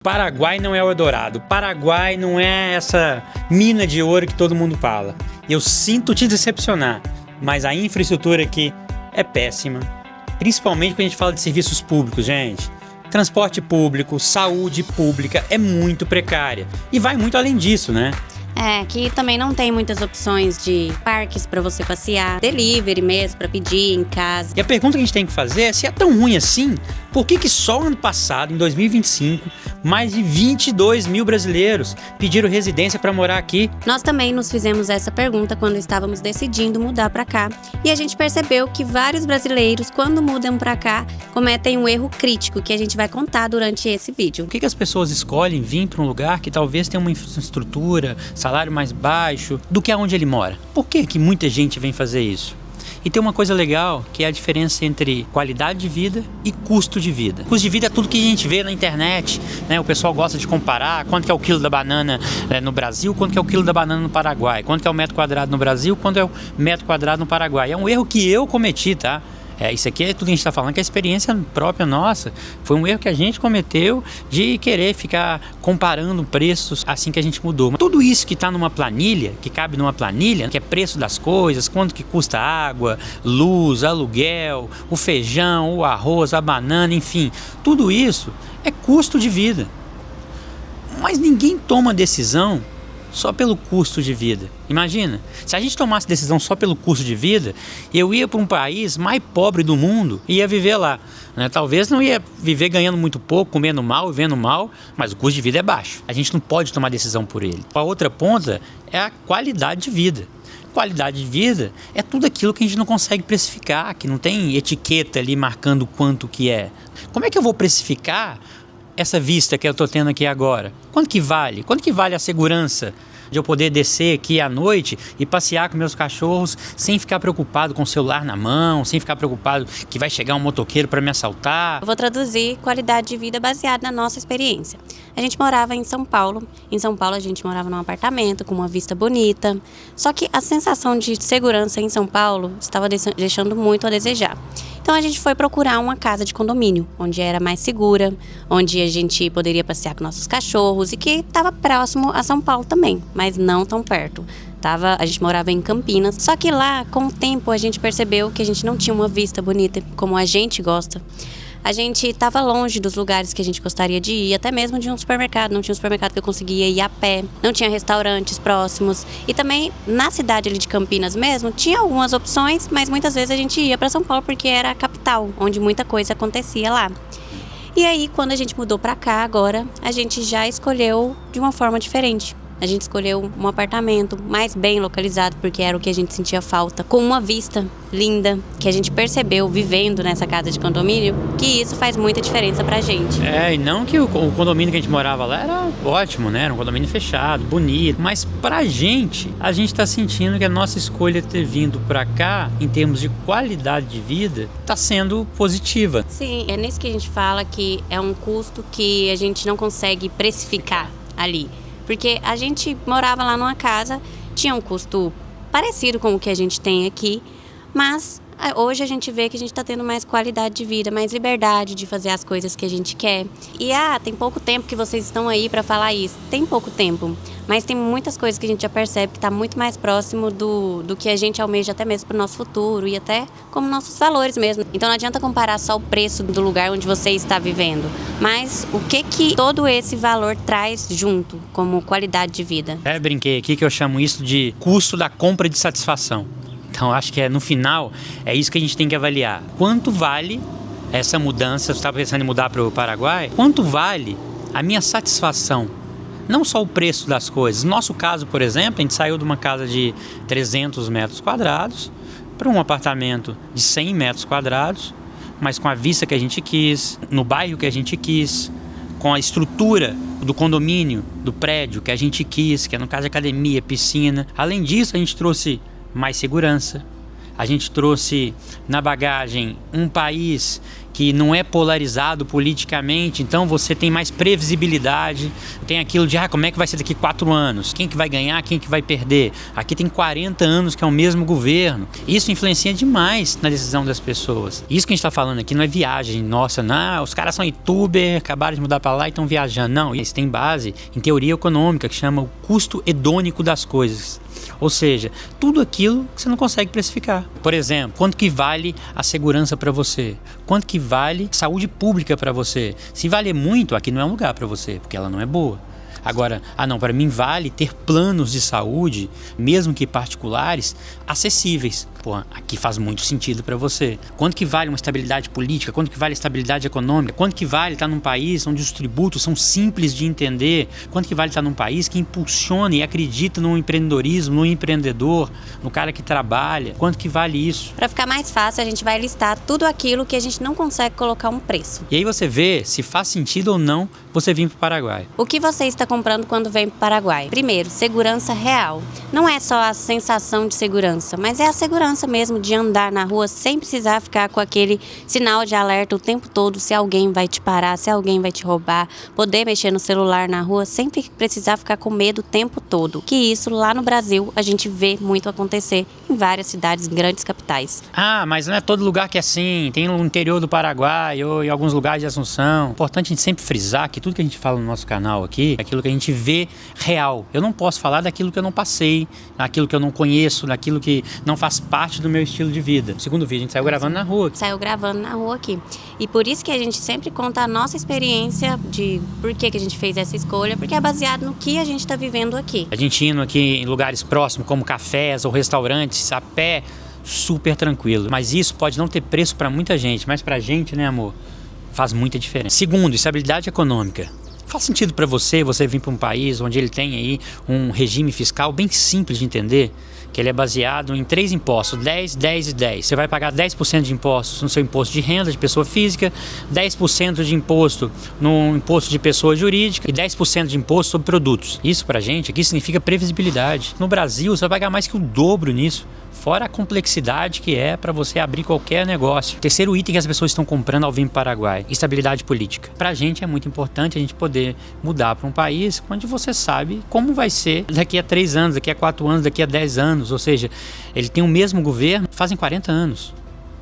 Paraguai não é o Eldorado. Paraguai não é essa mina de ouro que todo mundo fala. Eu sinto te decepcionar, mas a infraestrutura aqui é péssima. Principalmente quando a gente fala de serviços públicos, gente. Transporte público, saúde pública é muito precária. E vai muito além disso, né? Aqui também não tem muitas opções de parques para você passear, delivery mesmo para pedir em casa. E a pergunta que a gente tem que fazer é: se é tão ruim assim, por que só ano passado, em 2025, mais de 22 mil brasileiros pediram residência para morar aqui? Nós também nos fizemos essa pergunta quando estávamos decidindo mudar para cá. E a gente percebeu que vários brasileiros, quando mudam para cá, cometem um erro crítico que a gente vai contar durante esse vídeo. Por que as pessoas escolhem vir para um lugar que talvez tenha uma infraestrutura, salário mais baixo do que aonde ele mora? Por que muita gente vem fazer isso? E tem uma coisa legal, que é a diferença entre qualidade de vida e custo de vida. Custo de vida é tudo que a gente vê na internet, né? O pessoal gosta de comparar quanto que é o quilo da banana no Brasil, quanto que é o quilo da banana no Paraguai, quanto que é o metro quadrado no Brasil, quanto é o metro quadrado no Paraguai. É um erro que eu cometi, tá? Isso aqui é tudo que a gente está falando, que é a experiência própria nossa. Foi um erro que a gente cometeu de querer ficar comparando preços assim que a gente mudou. Mas tudo isso que está numa planilha, que cabe numa planilha, que é preço das coisas, quanto que custa água, luz, aluguel, o feijão, o arroz, a banana, enfim. Tudo isso é custo de vida. Mas ninguém toma decisão só pelo custo de vida. Imagina, se a gente tomasse decisão só pelo custo de vida, eu ia para um país mais pobre do mundo e ia viver lá, né? Talvez não ia viver ganhando muito pouco, comendo mal, vivendo mal, mas o custo de vida é baixo. A gente não pode tomar decisão por ele. A outra ponta é a qualidade de vida. Qualidade de vida é tudo aquilo que a gente não consegue precificar, que não tem etiqueta ali marcando quanto que é. Como é que eu vou precificar essa vista que eu estou tendo aqui agora? Quanto que vale? Quanto que vale a segurança de eu poder descer aqui à noite e passear com meus cachorros sem ficar preocupado com o celular na mão, sem ficar preocupado que vai chegar um motoqueiro para me assaltar? Eu vou traduzir qualidade de vida baseada na nossa experiência. A gente morava em São Paulo. Em São Paulo a gente morava num apartamento com uma vista bonita. Só que a sensação de segurança em São Paulo estava deixando muito a desejar. Então a gente foi procurar uma casa de condomínio, onde era mais segura, onde a gente poderia passear com nossos cachorros e que estava próximo a São Paulo também, mas não tão perto. A gente morava em Campinas, só que lá, com o tempo, a gente percebeu que a gente não tinha uma vista bonita como a gente gosta. A gente estava longe dos lugares que a gente gostaria de ir, até mesmo de um supermercado. Não tinha um supermercado que eu conseguia ir a pé, não tinha restaurantes próximos. E também, na cidade ali de Campinas mesmo, tinha algumas opções, mas muitas vezes a gente ia para São Paulo porque era a capital, onde muita coisa acontecia lá. E aí, quando a gente mudou para cá agora, a gente já escolheu de uma forma diferente. A gente escolheu um apartamento mais bem localizado, porque era o que a gente sentia falta, com uma vista linda, que a gente percebeu vivendo nessa casa de condomínio, que isso faz muita diferença pra gente. E não que o condomínio que a gente morava lá era ótimo, né? Era um condomínio fechado, bonito, mas pra gente, a gente tá sentindo que a nossa escolha ter vindo pra cá, em termos de qualidade de vida, tá sendo positiva. Sim, é nisso que a gente fala que é um custo que a gente não consegue precificar ali. Porque a gente morava lá numa casa, tinha um custo parecido com o que a gente tem aqui, mas hoje a gente vê que a gente está tendo mais qualidade de vida, mais liberdade de fazer as coisas que a gente quer. E tem pouco tempo que vocês estão aí para falar isso. Tem pouco tempo, mas tem muitas coisas que a gente já percebe que está muito mais próximo do que a gente almeja até mesmo para o nosso futuro e até como nossos valores mesmo. Então não adianta comparar só o preço do lugar onde você está vivendo, mas o que todo esse valor traz junto como qualidade de vida. Brinquei aqui que eu chamo isso de custo da compra de satisfação. Então, acho que no final, é isso que a gente tem que avaliar. Quanto vale essa mudança? Você está pensando em mudar para o Paraguai? Quanto vale a minha satisfação? Não só o preço das coisas. No nosso caso, por exemplo, a gente saiu de uma casa de 300 metros quadrados para um apartamento de 100 metros quadrados, mas com a vista que a gente quis, no bairro que a gente quis, com a estrutura do condomínio, do prédio que a gente quis, que é no caso academia, piscina. Além disso, a gente trouxe mais segurança. A gente trouxe na bagagem um país que não é polarizado politicamente, então você tem mais previsibilidade, tem aquilo de como é que vai ser daqui 4 anos, quem que vai ganhar, quem que vai perder. Aqui tem 40 anos que é o mesmo governo. Isso influencia demais na decisão das pessoas. Isso que a gente está falando aqui não é viagem, nossa, não, os caras são youtuber, acabaram de mudar para lá e estão viajando. Não, isso tem base em teoria econômica, que chama o custo hedônico das coisas. Ou seja, tudo aquilo que você não consegue precificar. Por exemplo, quanto que vale a segurança para você? Quanto que vale saúde pública para você? Se valer muito, aqui não é um lugar para você, porque ela não é boa. Agora, para mim vale ter planos de saúde, mesmo que particulares, acessíveis. Aqui faz muito sentido para você. Quanto que vale uma estabilidade política? Quanto que vale a estabilidade econômica? Quanto que vale estar num país onde os tributos são simples de entender? Quanto que vale estar num país que impulsiona e acredita no empreendedorismo, no empreendedor, no cara que trabalha? Quanto que vale isso? Para ficar mais fácil, a gente vai listar tudo aquilo que a gente não consegue colocar um preço. E aí você vê se faz sentido ou não você vir para o Paraguai. O que você está comprando quando vem para o Paraguai? Primeiro, segurança real. Não é só a sensação de segurança, mas é a segurança mesmo de andar na rua sem precisar ficar com aquele sinal de alerta o tempo todo, se alguém vai te parar, se alguém vai te roubar, poder mexer no celular na rua sem precisar ficar com medo o tempo todo. Que isso lá no Brasil a gente vê muito acontecer em várias cidades, grandes capitais. Mas não é todo lugar que é assim, tem no interior do Paraguai ou em alguns lugares de Assunção. Importante a gente sempre frisar que tudo que a gente fala no nosso canal aqui é aquilo que a gente vê real. Eu não posso falar daquilo que eu não passei, daquilo que eu não conheço, daquilo que não faz parte do meu estilo de vida. O segundo vídeo a gente saiu gravando na rua. Saiu gravando na rua aqui. E por isso que a gente sempre conta a nossa experiência de por que a gente fez essa escolha, porque é baseado no que a gente está vivendo aqui. A gente indo aqui em lugares próximos, como cafés ou restaurantes, a pé, super tranquilo. Mas isso pode não ter preço para muita gente, mas pra gente, né, amor, faz muita diferença. Segundo, estabilidade econômica. Faz sentido para você vir para um país onde ele tem aí um regime fiscal bem simples de entender, que ele é baseado em 3 impostos, 10, 10 e 10. Você vai pagar 10% de impostos no seu imposto de renda de pessoa física, 10% de imposto no imposto de pessoa jurídica e 10% de imposto sobre produtos. Isso pra gente aqui significa previsibilidade. No Brasil você vai pagar mais que o dobro nisso. Fora a complexidade que é para você abrir qualquer negócio. Terceiro item que as pessoas estão comprando ao vir para o Paraguai: estabilidade política. Para a gente é muito importante a gente poder mudar para um país onde você sabe como vai ser daqui a 3 anos, daqui a 4 anos, daqui a 10 anos. Ou seja, ele tem o mesmo governo fazem 40 anos.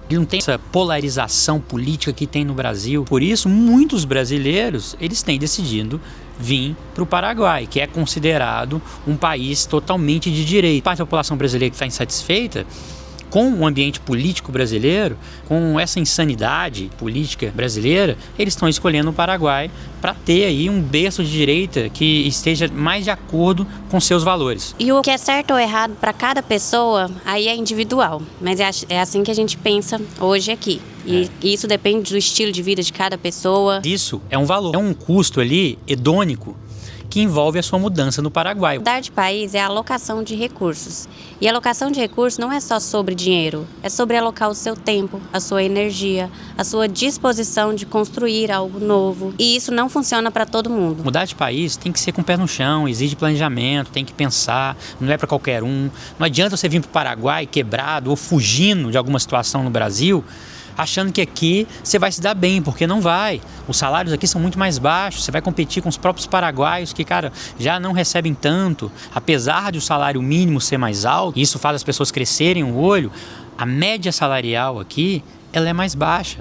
Ele não tem essa polarização política que tem no Brasil. Por isso, muitos brasileiros eles têm decidido vir para o Paraguai, que é considerado um país totalmente de direito. Parte da população brasileira que está insatisfeita com o ambiente político brasileiro, com essa insanidade política brasileira, eles estão escolhendo o Paraguai para ter aí um berço de direita que esteja mais de acordo com seus valores. E o que é certo ou errado para cada pessoa, aí é individual, mas é assim que a gente pensa hoje aqui. E isso depende do estilo de vida de cada pessoa. Isso é um valor, é um custo ali hedônico que envolve a sua mudança no Paraguai. Mudar de país é a alocação de recursos. E a alocação de recursos não é só sobre dinheiro, é sobre alocar o seu tempo, a sua energia, a sua disposição de construir algo novo. E isso não funciona para todo mundo. Mudar de país tem que ser com o pé no chão, exige planejamento, tem que pensar, não é para qualquer um. Não adianta você vir para o Paraguai quebrado ou fugindo de alguma situação no Brasil, achando que aqui você vai se dar bem, porque não vai. Os salários aqui são muito mais baixos, você vai competir com os próprios paraguaios que, já não recebem tanto. Apesar de o salário mínimo ser mais alto, e isso faz as pessoas crescerem o olho, a média salarial aqui, ela é mais baixa.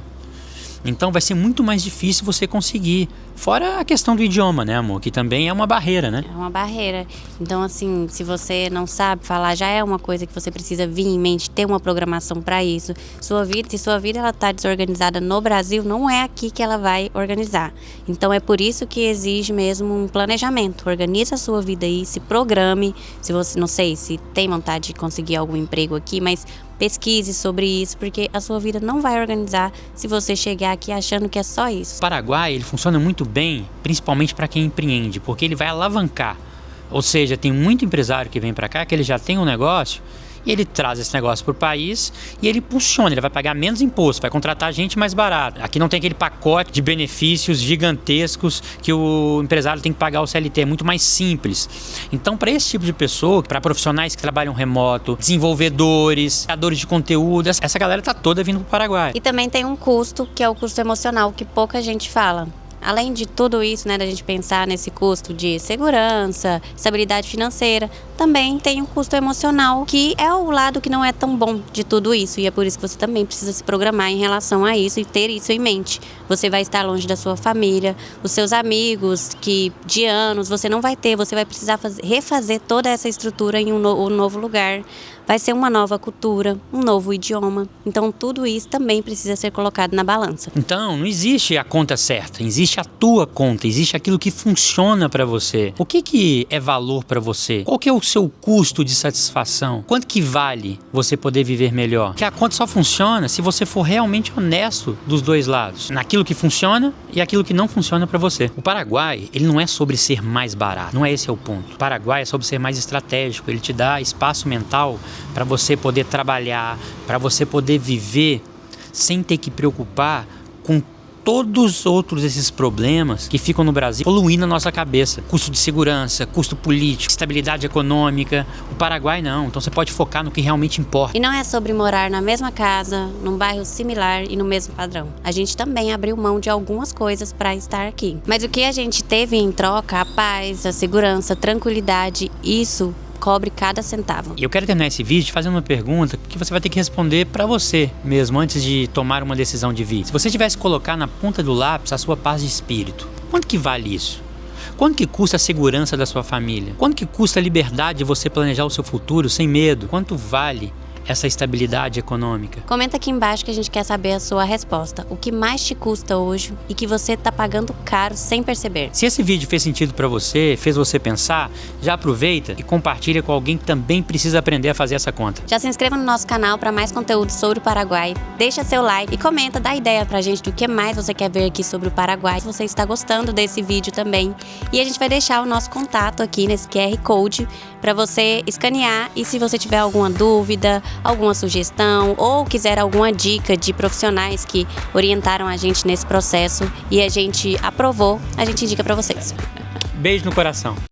Então vai ser muito mais difícil você conseguir. Fora a questão do idioma, né, amor? Que também é uma barreira, né? É uma barreira. Então, assim, se você não sabe falar, já é uma coisa que você precisa vir em mente, ter uma programação para isso. Se sua vida ela tá desorganizada no Brasil, não é aqui que ela vai organizar. Então, é por isso que exige mesmo um planejamento. Organize a sua vida aí, se programe. Se você, não sei, se tem vontade de conseguir algum emprego aqui, mas pesquise sobre isso, porque a sua vida não vai organizar se você chegar aqui achando que é só isso. O Paraguai, ele funciona muito bem, principalmente para quem empreende, porque ele vai alavancar. Ou seja, tem muito empresário que vem para cá, que ele já tem um negócio e ele traz esse negócio para o país e ele impulsiona, ele vai pagar menos imposto, vai contratar gente mais barata. Aqui não tem aquele pacote de benefícios gigantescos que o empresário tem que pagar o CLT, é muito mais simples. Então, para esse tipo de pessoa, para profissionais que trabalham remoto, desenvolvedores, criadores de conteúdo, essa galera tá toda vindo para o Paraguai. E também tem um custo, que é o custo emocional, que pouca gente fala. Além de tudo isso, né, da gente pensar nesse custo de segurança, estabilidade financeira, também tem um custo emocional, que é o lado que não é tão bom de tudo isso. E é por isso que você também precisa se programar em relação a isso e ter isso em mente. Você vai estar longe da sua família, os seus amigos, que de anos você não vai ter, você vai precisar refazer toda essa estrutura em um novo lugar. Vai ser uma nova cultura, um novo idioma. Então, tudo isso também precisa ser colocado na balança. Então, não existe a conta certa, existe a tua conta, existe aquilo que funciona para você. O que é valor para você? Qual que é o seu custo de satisfação? Quanto que vale você poder viver melhor? Porque a conta só funciona se você for realmente honesto dos dois lados, naquilo que funciona e aquilo que não funciona para você. O Paraguai, ele não é sobre ser mais barato, não é esse o ponto. O Paraguai é sobre ser mais estratégico, ele te dá espaço mental para você poder trabalhar, para você poder viver sem ter que preocupar com todos outros esses problemas que ficam no Brasil poluindo a nossa cabeça. Custo de segurança, custo político, estabilidade econômica. O Paraguai não, então você pode focar no que realmente importa. E não é sobre morar na mesma casa, num bairro similar e no mesmo padrão. A gente também abriu mão de algumas coisas para estar aqui. Mas o que a gente teve em troca, a paz, a segurança, a tranquilidade, isso cobre cada centavo. E eu quero terminar esse vídeo fazendo uma pergunta que você vai ter que responder para você mesmo antes de tomar uma decisão de vida. Se você tivesse que colocar na ponta do lápis a sua paz de espírito, quanto que vale isso? Quanto que custa a segurança da sua família? Quanto que custa a liberdade de você planejar o seu futuro sem medo? Quanto vale essa estabilidade econômica? Comenta aqui embaixo que a gente quer saber a sua resposta. O que mais te custa hoje e que você está pagando caro sem perceber? Se esse vídeo fez sentido para você, fez você pensar, já aproveita e compartilha com alguém que também precisa aprender a fazer essa conta. Já se inscreva no nosso canal para mais conteúdo sobre o Paraguai. Deixa seu like e comenta, dá ideia pra gente do que mais você quer ver aqui sobre o Paraguai. Se você está gostando desse vídeo também. E a gente vai deixar o nosso contato aqui nesse QR Code para você escanear, e se você tiver alguma dúvida, alguma sugestão ou quiser alguma dica de profissionais que orientaram a gente nesse processo e a gente aprovou, a gente indica para vocês. Beijo no coração.